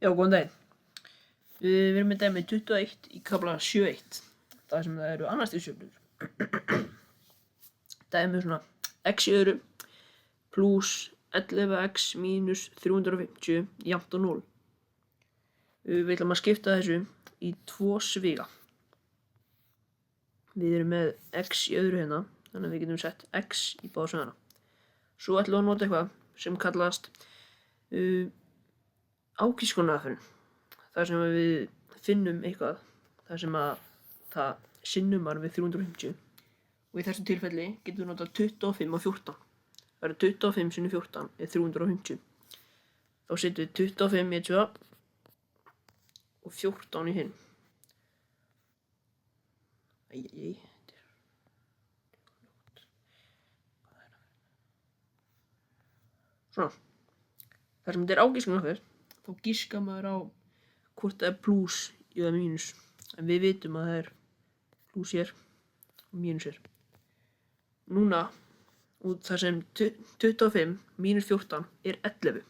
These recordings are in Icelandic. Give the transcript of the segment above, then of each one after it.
Já, góðan daginn. Við erum með dæmi 21 í kafla 7.1, þar sem það eru annarstigsjöfnur. Dæmi er svona x í öðru pluss 11x mínus 350 jafnt á 0. Við ætlum að skipta þessu í 2 sviga. Við erum með x í öðru hérna, þannig að við getum sett x í báða svigana. Svo ætlum við að nota eitthvað sem kallast ákvísunaraðferðin. Þar sem við finnum eitthvað þar sem að það sinnumar við 350 og í þessu tilfelli getum við notað 25 og 14. Það eru 25 sinnum 14 er 350. Þá setjum við 25 í 2 og 14 í hinn. Svona. Þar sem þetta er ákvísunaraðferð, þá giskar maður á hvort það er pluss eða mínus, en við vitum að það er pluss hér og mínus hér. Núna, út þar sem 25 mínus 14 er 11,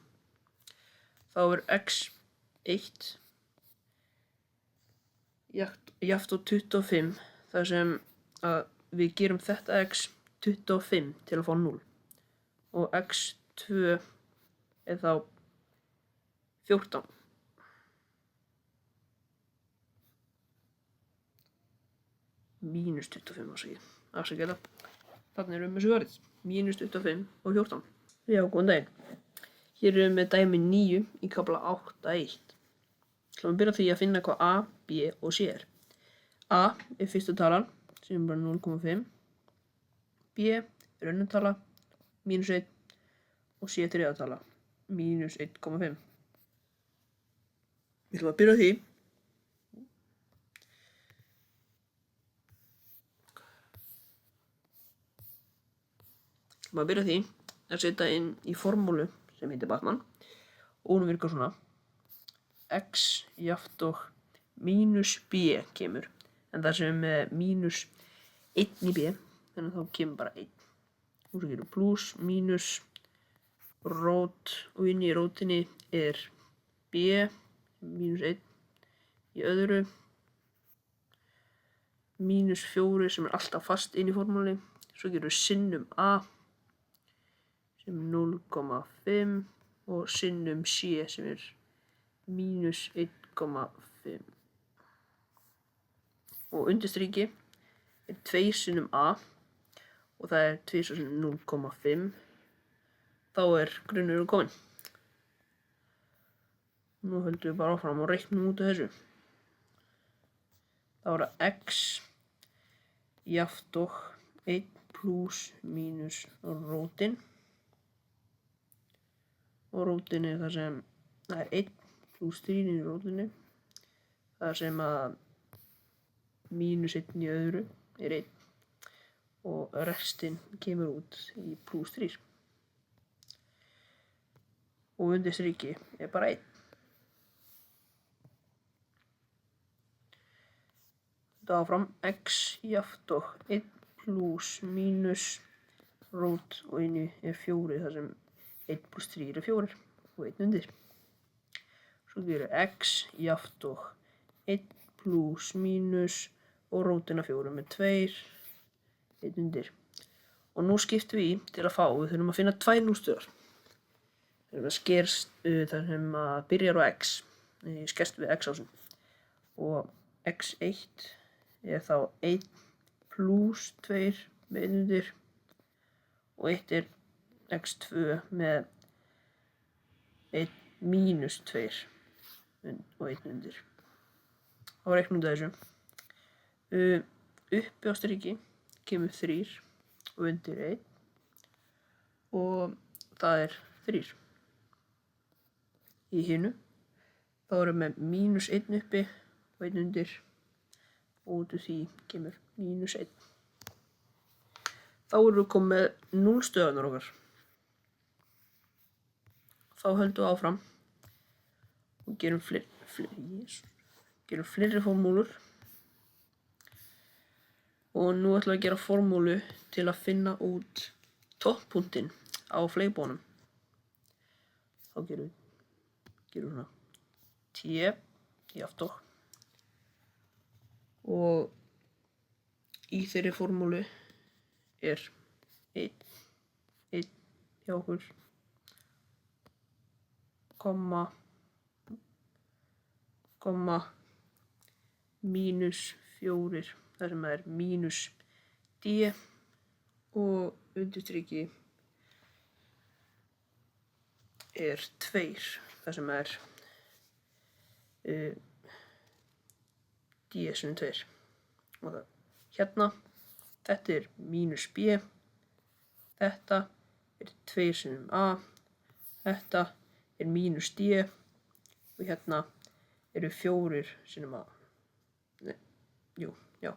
þá er x1 jafnt á 25, þar sem að við gerum þetta x 25 til að fá 0 og x2 er þá 14. Mínus 25 afsakið þetta. Þarna erum við með svarið. Mínus 25 og 14. Já, góðan daginn. Hér erum við með dæmi 9 í kafla 8.1. Ætlum að byrja á því að finna hvað a, b og c er. A er fyrsta talan, sem er bara 0,5. B er önnur tala, mínus 1 og c er þriðja tala, mínus 1,5. Við ætlum að byrja á því að setja inn í formúlu sem heitir Batman og hún virkar svona: x jafnt og mínus b kemur, en það sem er mínus 1 í b, þannig að þá kemur bara 1. Og svo gerum pluss, mínus, rót og inn í rótinni er b, mínus 1 í öðru, mínus 4 sem er alltaf fast inn í formúlunni. Svo gerum við sinnum a sem er 0,5 og sinnum c sem er mínus 1,5. Og undirstriki er 2 sinnum a og það er 2 sinnum 0,5. Þá er grunnurinn kominn. Nú höldum við bara áfram og reiknum út af þessu. Þá er það x jafnt og 1 pluss mínus rótin. Og rótin er það sem, það er 1 pluss 3 í rótinni. Það sem að mínus 1 í öðru er 1 og restin kemur út í pluss 3. Og undirstriki er bara 1. Þetta áfram x jafnt og 1 pluss mínus rót og inni er 4, þar sem 1 pluss 3 er 4 og 1 undir. Svo gerir x jafnt og 1 pluss mínus og rótina 4 með 2, 1 undir. Og nú skiptum við í til að fá, við þurfum að finna 2 núllstöðvar. Það skerst þar sem að byrjar á x, skerst við x-ásinn. Og x1 er þá 1 pluss 2 með 1 undir og 1 er x2 með 1 mínus 2 og 1 undir. Þá reiknum við þessu. Uppi á striki kemur 3 og undir 1 og það er 3. Í hinu þá erum við með mínus 1 uppi og 1 undir og út úr því kemur mínus 1. Þá erum við komið með núllstöðvarnar okkar. Þá höldum við áfram og gerum fleiri formúlur. Og nú ætlum við að gera formúlu til að finna út toppunktinn á fleygibónum. Þá gerum við svona. t jafnt og í þeirri formúlu er 1 hjá okkur, komma mínus 4 þar sem er mínus d og undirstriki er 2 þar sem er d sem 2 og það hérna, þetta er mínus b, þetta er 2 sinnum a, þetta er mínus d og hérna eru 4 sinnum a. Nei, jú, já.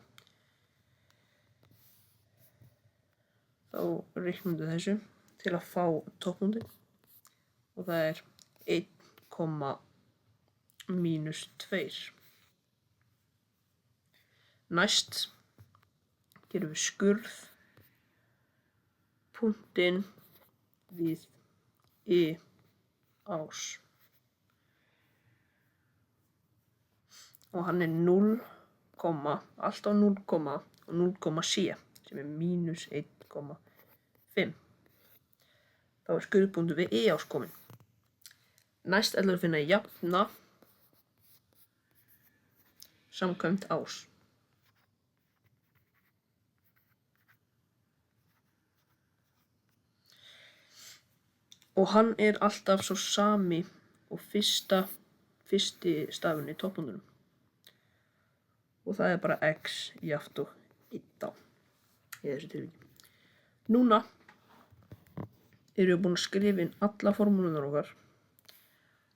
Þá reiknum við þessu til að fá topppunktinn og það er 1, mínus 2. Næst gerum við skurð punktinn við ás og hann er 0, alltaf 0, og 0, c sem er mínus 1,5. Þá er skurðpunktur við ás kominn. Næst ætlum við að finna jafna samkvæmt ás. Og hann er alltaf svo sami og fyrsti stafurinn í topppunktunum. Og það er bara x jafnt og 1 í þessu tilviki. Núna erum við búin að skrifa inn alla formúlunar okkar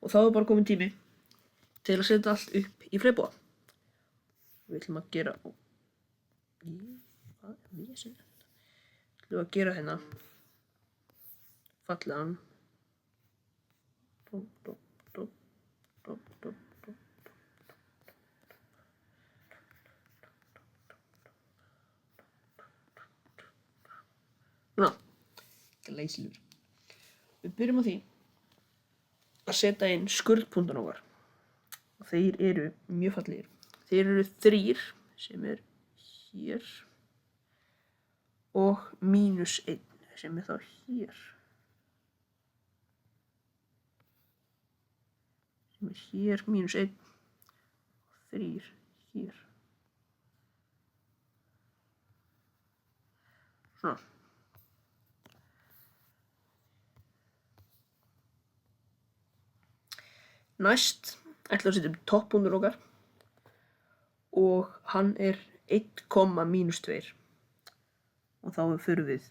og þá er bara kominn tími til að setja allt upp í fleibúa. Við ætlum að gera hérna fallegan svona, glæsilegur. Við byrjum á því að setja inn skurðpunktana okkar og þeir eru mjög fallegir. Þeir eru 3 sem er hér og mínus 1 sem er þá hér. Sem er hér, mínus 1 og 3 hér. Svona. Næst ætlum við að setja upp topppunktur okkar og hann er 1, mínus 2 og þá förum við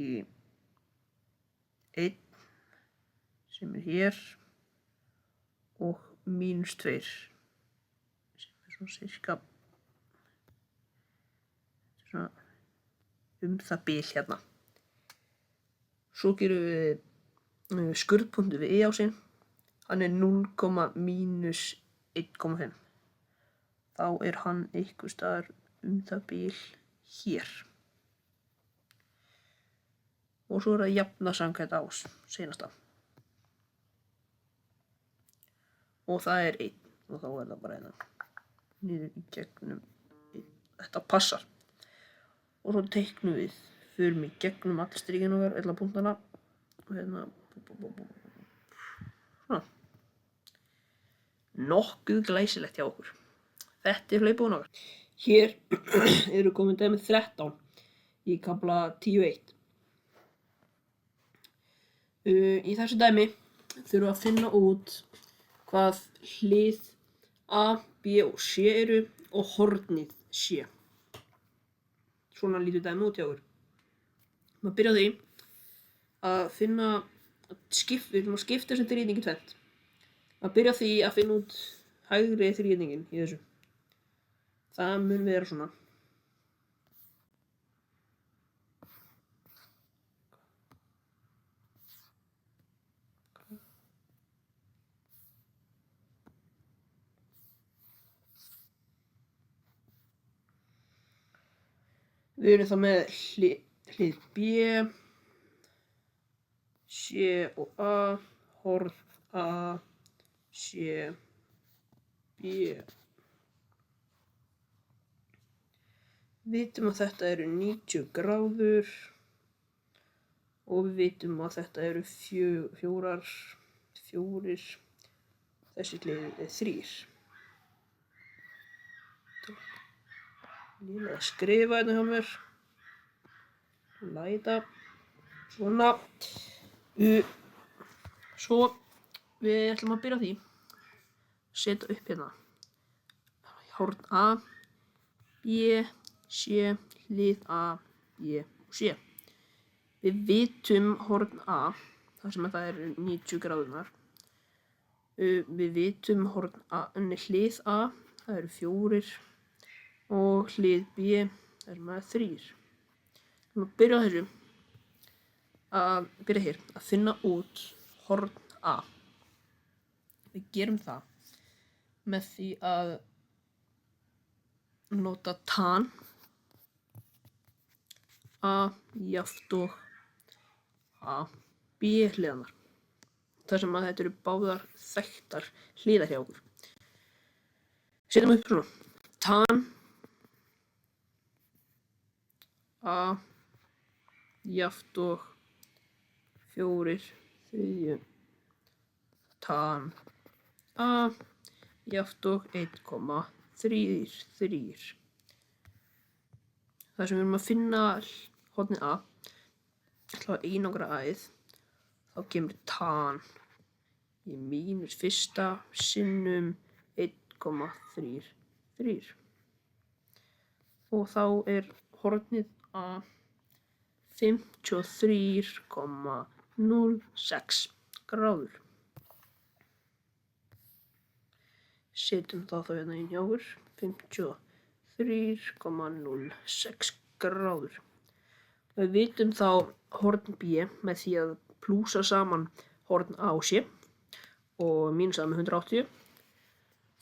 í 1 sem er hér og mínus 2 sem er svona cirka svona það bil hérna. Svo gerum við skurðpunktur við ásinn. Hann er 0, mínus 1,5. Þá er hann einhvers staðar það bil hér. Og svo er það jafna samkvæmt ás, seinasta. Og það er 1. Og þá er það bara hérna niður í gegnum 1. Þetta passar. Og svo teiknum við, förum í gegnum alla strikinu okkar, alla punktana. Og hérna svona. Nokkuð glæsilegt hjá okkur. Þetta er hlaupbúin okkar. Hér eru komin dæmi 13 í kafla 10.1. Í þessu dæmi þurfum við að finna út hvað hlið A, B og C eru og hornið C. Svona lítur dæmi út hjá okkur. Maður byrja á því að finna við ætlum að skipta þessum þríhyrningi í tvennt. Maður byrja á því að finna út hægri þríhyrninginn í þessu. Það mun vera svona. Við erum þá með hlið B, C og A, horn A, C, B. Vitum að þetta eru 90 gráður og við vitum að þetta eru fjórir, þessi hlið er 3. Líla að skrifa hérna hjá mér, læta, svona, svo við ætlum að byrja á því, setja upp hérna, horn A, B, C, hlið A, B og C. Við vitum horn A, þar sem það eru 90 gráðurnar. Við vitum horn A, hlið A, það eru 4 og hlið B, það eru 3. Við erum að byrja á þessu, að finna út horn A. Við gerum það með því að nota tan A jafnt og A, B hliðarnar. Þar sem að þetta eru báðar þekktar hliðar hjá okkur. Setjum upp svona. Tan A jafnt og 4/3. Tan A jafnt og 1,33. Það sem við erum að finna hornið A, ætla að einangra A-ið, þá kemur tan í -1 sinnum 1,33. Og þá er hornið A 53,06 gráður. Setjum það þá hérna inn hjá okkur, 53,06 gráður. Við vitum þá horn B með því að plúsa saman horn A og C og mínusa með 180.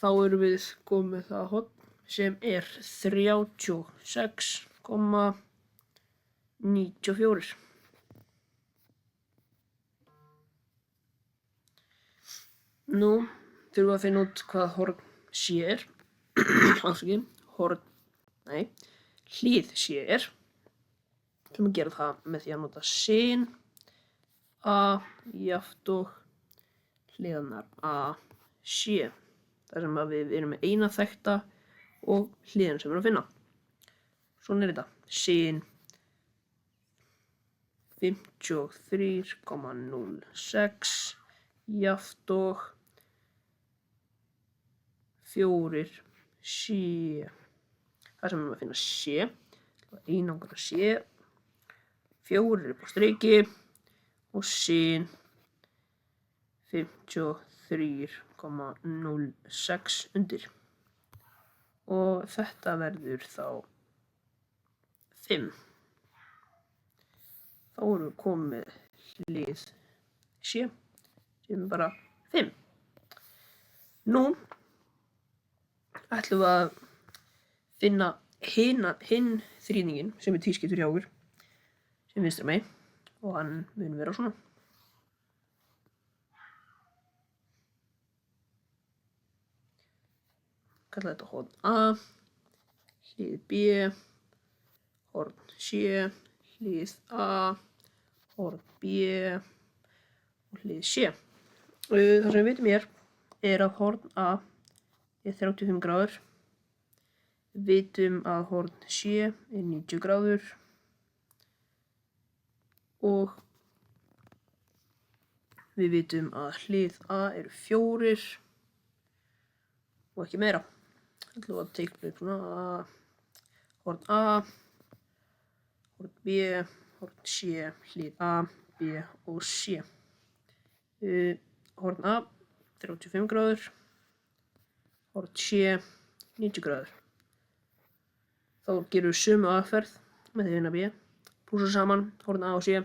Þá erum við komið með það horn sem er 36,94. Nú þurfum við að finna út hvað horn C er. Hlið C er. Við ætlum að gera það með því að nota sin A jafnt og hliðarnar A, C. Þar sem að við erum með eina þekkta og hliðina sem við erum að finna. Svona er þetta. Sin 53,06 jafnt og 4C. Það sem við erum að finna C. Einangra C. 4 upp á striki og sin 53,06 undir. Og þetta verður þá 5. Þá erum við komið með hlið C sem er bara 5. Nú ætlum við að finna hinn þrýningin sem er tvískiptur hjá okkur sem vinstra megin og hann mun vera svona. Kalla þetta horn A, hlið B, horn C, hlið A, horn B og hlið C. Það sem við vitum er að horn A er 35 gráður. Við vitum að horn C er 90 gráður. Og við vitum að hlið A eru 4 og ekki meira. Það ætlum við að teikna upp svona horn A, horn B, horn C, hlið A, B og C. Horn A 35 gráður, horn C 90 gráður. Þá gerum við sömu aðferð með því að vinna B. Plúsa saman horn A og C,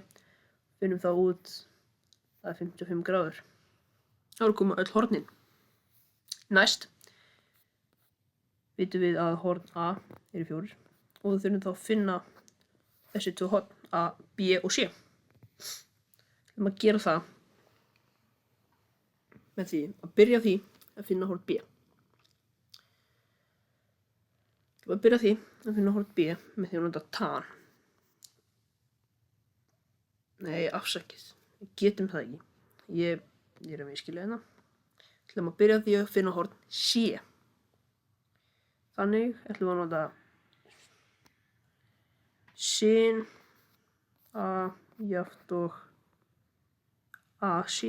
finnum þá út, það er 55 gráður. Þá erum komið öll hornin. Næst vitum við að horn A eru 4 og við þurfum þá að finna þessi 2 horn A, B og C. Við erum að gera það með því að byrja á því að finna horn B. Að byrja á því að finna horn B með því að nota tan. Nei, afsakið. Við getum það ekki. Ég er að miskilja hérna. Ætlum að byrja á því að finna horn C. Þannig ætlum við að nota sin A jafnt og AC.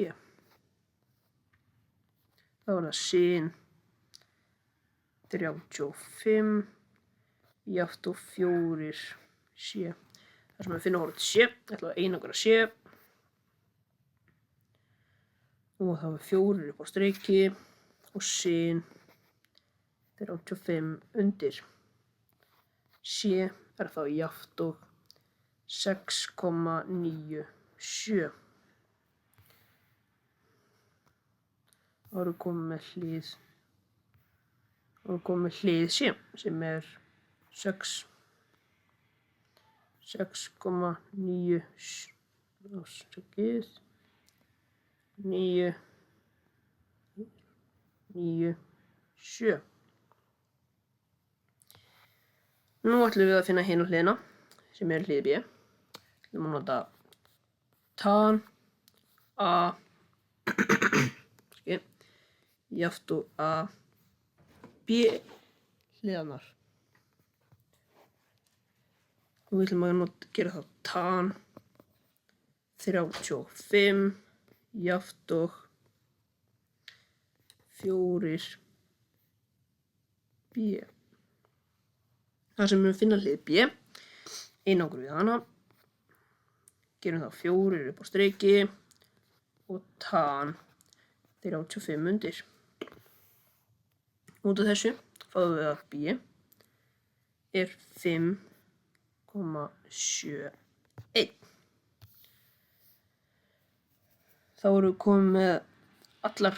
Þá er það sin 35 jafnt og 4 C. Þar sem við finnum horn C, ætlum að einangra C. Og þá er 4 upp á striki og sin 35 undir. C er þá jafnt og 6,97. Þá erum við komið með hlið C sem er 6,97. Nú ætlum við að finna hina hliðina sem er hlið B. Við ætlum að nota tan A jafnt og A B hliðarnar. Og við ætlum að gera það tan 35 jafnt og 4 B. Þar sem við finna hlið B, einangrum við hana, gerum þá 4 upp á striki og tan 35 undir. Út af þessu fáum við að B er 5,71. Þá erum við komið með allar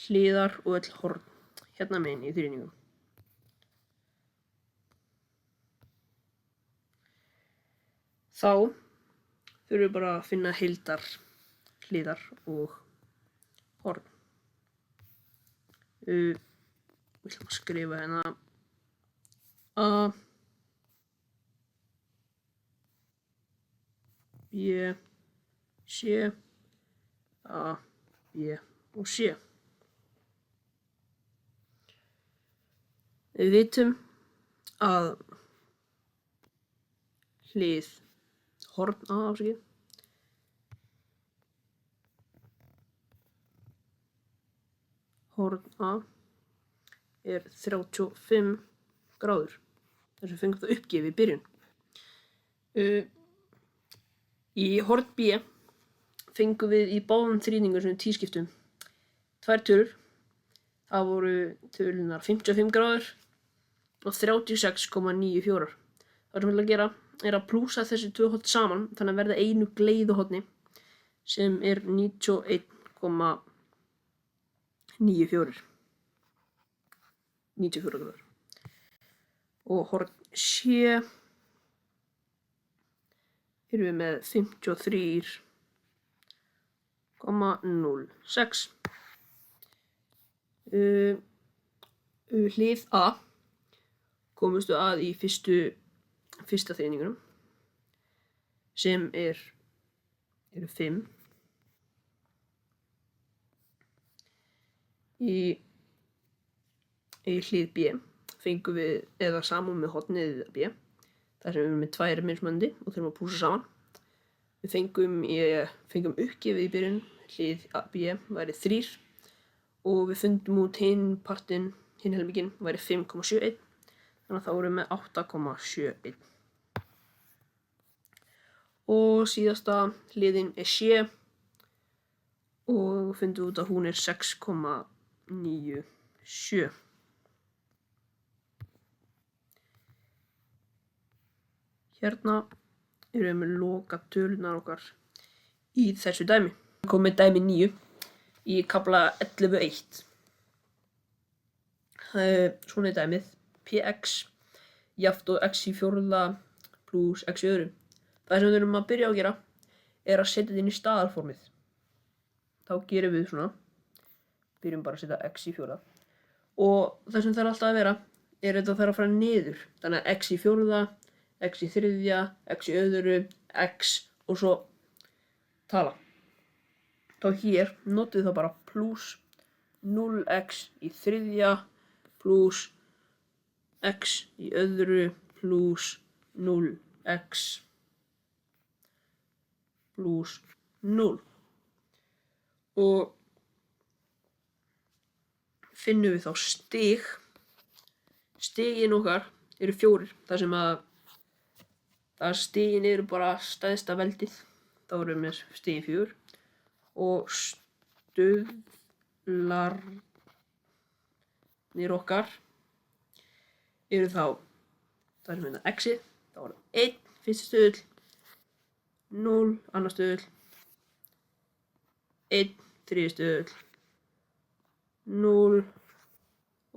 hliðar og öll horn hérna megin í þrýningum. Þá þurfum við bara að finna heildar hliðar og horn. Við ætlum að skrifa hérna A, B, C, A, B og C. Við vitum að hlið horn A, horn A er 35 gráður. Þess að við fengum það uppgefið í byrjun. Í horn B fengum við í báðum þrýningum sem tvískiptum 2 tölur. Það voru tölunar 55 gráður og 36,94. Það sem við ætlum að gera er að plúsa þessi 2 horn saman þannig að verða einu gleiðuhorni sem er 91,94 gráður. Og horn C erum við með 53,06. Hlið A komumst við að í fyrsta þrýningunum sem eru 5. Í hlið B fengum við eða saman með hornið B þar sem við erum með 2 mismunandi og þurfum að plúsa saman. Við fengum uppgefið í byrjun hlið B væri 3 og við fundum út hinn helminginn væri 5,71 þannig að þá erum við með 8,71. Og síðasta hliðin er C og fundum út að hún er 6,97. Hérna erum við með loka tölunar okkar í þessu dæmi. Við komum með dæmi 9 í kafla 11.1. Svona er dæmið px jafnt og x í fjórða pluss x í öðru. Það sem við þurfum að byrja á að gera er að setja þetta inn í staðarformið. þá gerum við svona, byrjum bara að setja x í fjórða og það sem þarf alltaf að vera þetta þarf að fara niður, þannig að x í fjórða, x í þriðja, x í öðru, x og svo tala. Þá hér notum við það bara pluss 0x í þriðja pluss x í öðru pluss 0x pluss 0 og finnum við þá stigin okkar eru 4 þar sem að stigin eru bara stærsta veldið, þá erum við með stigin 4 og stuðlarnir okkar eru þá þar sem er x-ið, þá er 1 fyrsti stuðull, 0 annar stuðull, 1 þriðji stuðull, 0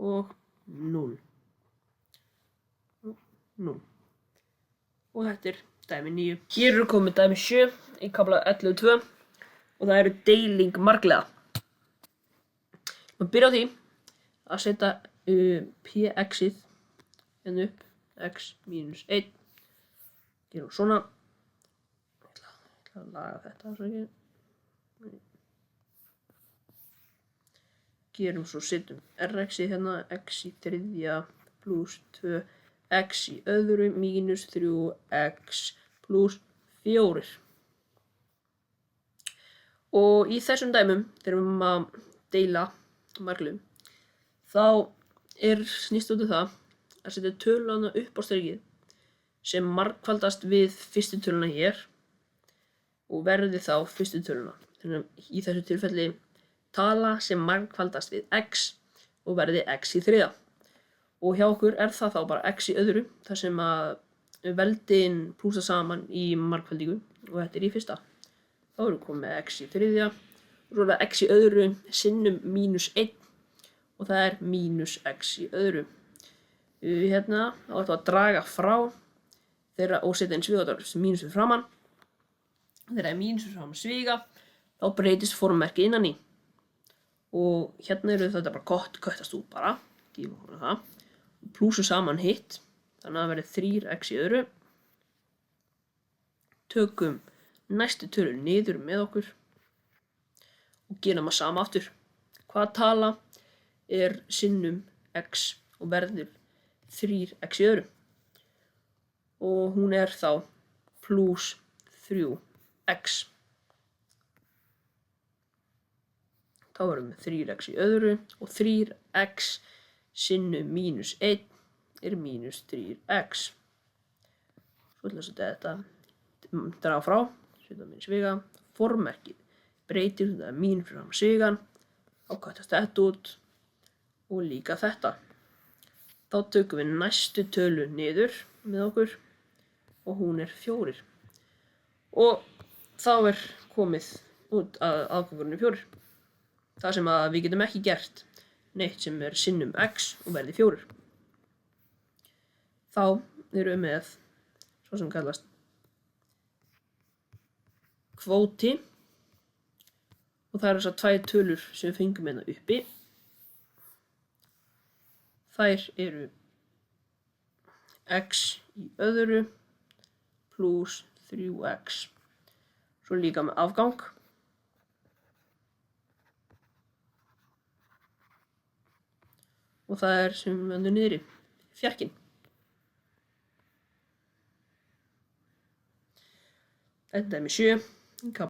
og 0. Og þetta er dæmi 9. Hér eru komið dæmi 7 í kafla 11.2 og það eru deiling margliða. Við byrjum á því að setja px-ið hérna upp, x mínus 1. Gerum svona. Ég ætla að laga þetta svo ekki. Gerum svo setjum rx-ið hérna, x í þriðja pluss 2x í öðru mínus 3x pluss 4. Og í þessum dæmum, þegar við erum að deila margliðum, þá snýst út af það að setja töluna upp á strikið sem margfaldast við fyrstu töluna hér og verði þá fyrstu töluna. Þannig að í þessu tilfelli tala sem margfaldast við x og verði x í þriðja. Og hjá okkur það þá bara x í öðru, þar sem að veldin plúsa saman í margfaldingu og þetta í fyrsta. Þá erum við komið með x í þriðja og svo það x í öðru sinnum mínus 1 og það er mínus x í öðru. Hérna þá ætlum við að draga frá þeirra og setja inn svigaðar mínus við framann. Þegar mínus við framann sviga þá breytist formmerkið innan í. Og hérna eru þetta bara köttast út bara, gefum okkur það. Plúsum saman hitt, þannig að það verði 3x í öðru. Tökum næstu tölu niður með okkur og gerum það sama aftur. Hvaða tala er sinnum x og verður 3x í öðru? Og hún er þá pluss 3x. Þá erum við 3x í öðru og 3x sinnum mínus 1 er mínus 3x. Svo ætlum við að setja þetta, draga frá, setja mínus sviga, formmerkið breytir, þetta er mínus fram svigan, þá köttast þetta út og líka þetta. Þá tökum við næstu tölu niður með okkur og hún er 4. Og þá er komið út að afgangurinn 4. Það sem að við getum ekki gert neitt sem er sinnum x og verði 4. Þá erum við með svo sem kallast kvóti og það eru þessar 2 tölur sem við fengum hérna uppi. Þær eru x í öðru pluss 3x. Svo líka með afgang. Og það er sem við vendum niðri, fjarkinn. Þetta er dæmi 7.